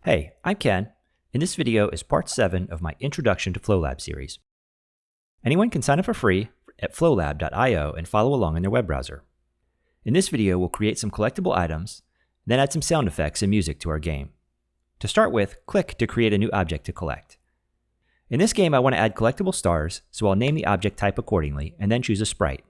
Hey, I'm Ken, and this video is part 7 of my Introduction to Flowlab series. Anyone can sign up for free at flowlab.io and follow along in their web browser. In this video, we'll create some collectible items, then add some sound effects and music to our game. To start with, click to create a new object to collect. In this game, I want to add collectible stars, so I'll name the object type accordingly and then choose a sprite.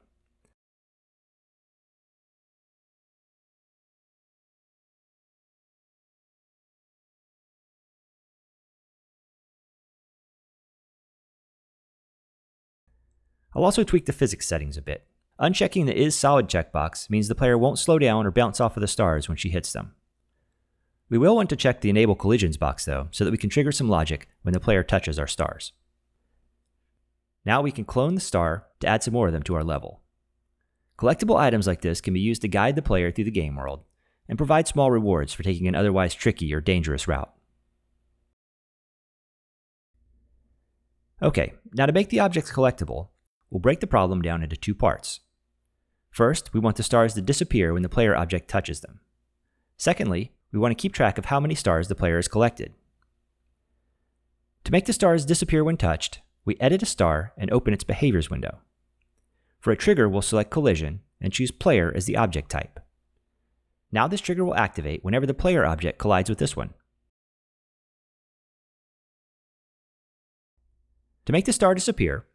I'll also tweak the physics settings a bit. Unchecking the is solid checkbox means the player won't slow down or bounce off of the stars when she hits them. We will want to check the enable collisions box though, so that we can trigger some logic when the player touches our stars. Now we can clone the star to add some more of them to our level. Collectible items like this can be used to guide the player through the game world and provide small rewards for taking an otherwise tricky or dangerous route. Okay, now to make the objects collectible, we'll break the problem down into two parts. First, we want the stars to disappear when the player object touches them. Secondly, we want to keep track of how many stars the player has collected. To make the stars disappear when touched, we edit a star and open its behaviors window. For a trigger, we'll select collision and choose player as the object type. Now this trigger will activate whenever the player object collides with this one. To make the star disappear,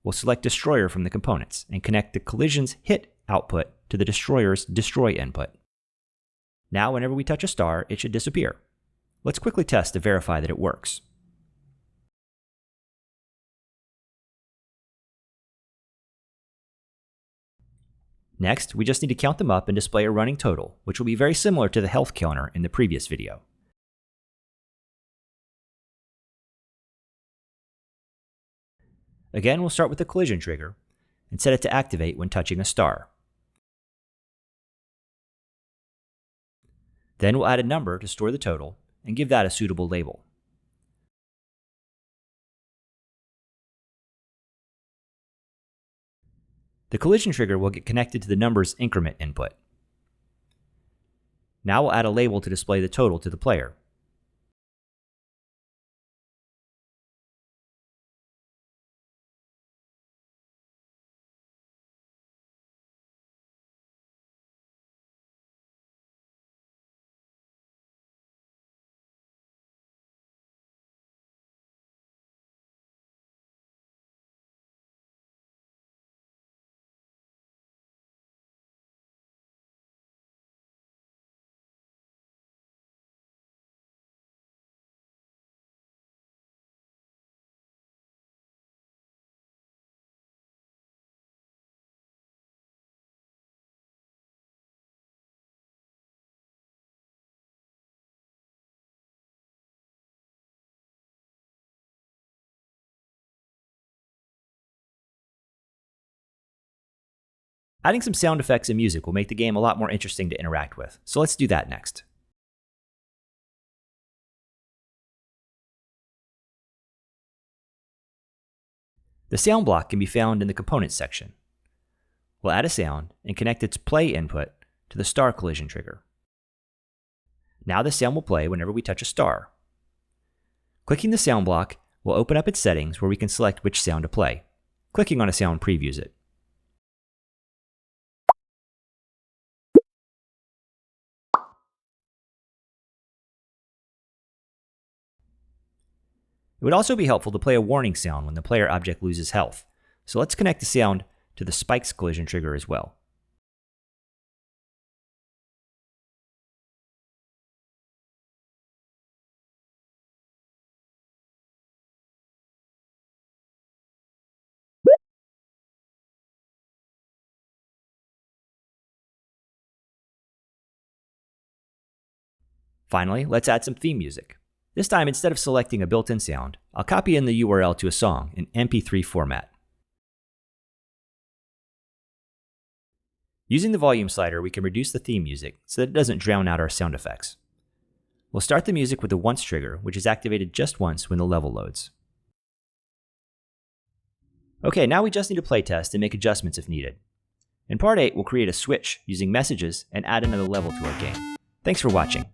we'll select Destroyer from the components and connect the collision's hit output to the Destroyer's destroy input. Now whenever we touch a star, it should disappear. Let's quickly test to verify that it works. Next, we just need to count them up and display a running total, which will be very similar to the health counter in the previous video. Again, we'll start with the collision trigger and set it to activate when touching a star. Then we'll add a number to store the total and give that a suitable label. The collision trigger will get connected to the number's increment input. Now we'll add a label to display the total to the player. Adding some sound effects and music will make the game a lot more interesting to interact with, so let's do that next. The sound block can be found in the Components section. We'll add a sound and connect its play input to the star collision trigger. Now the sound will play whenever we touch a star. Clicking the sound block will open up its settings where we can select which sound to play. Clicking on a sound previews it. It would also be helpful to play a warning sound when the player object loses health, so let's connect the sound to the spikes collision trigger as well. Finally, let's add some theme music. This time, instead of selecting a built-in sound, I'll copy in the URL to a song in MP3 format. Using the volume slider, we can reduce the theme music so that it doesn't drown out our sound effects. We'll start the music with the once trigger, which is activated just once when the level loads. Okay, now we just need to playtest and make adjustments if needed. In part 8, we'll create a switch using messages and add another level to our game. Thanks for watching.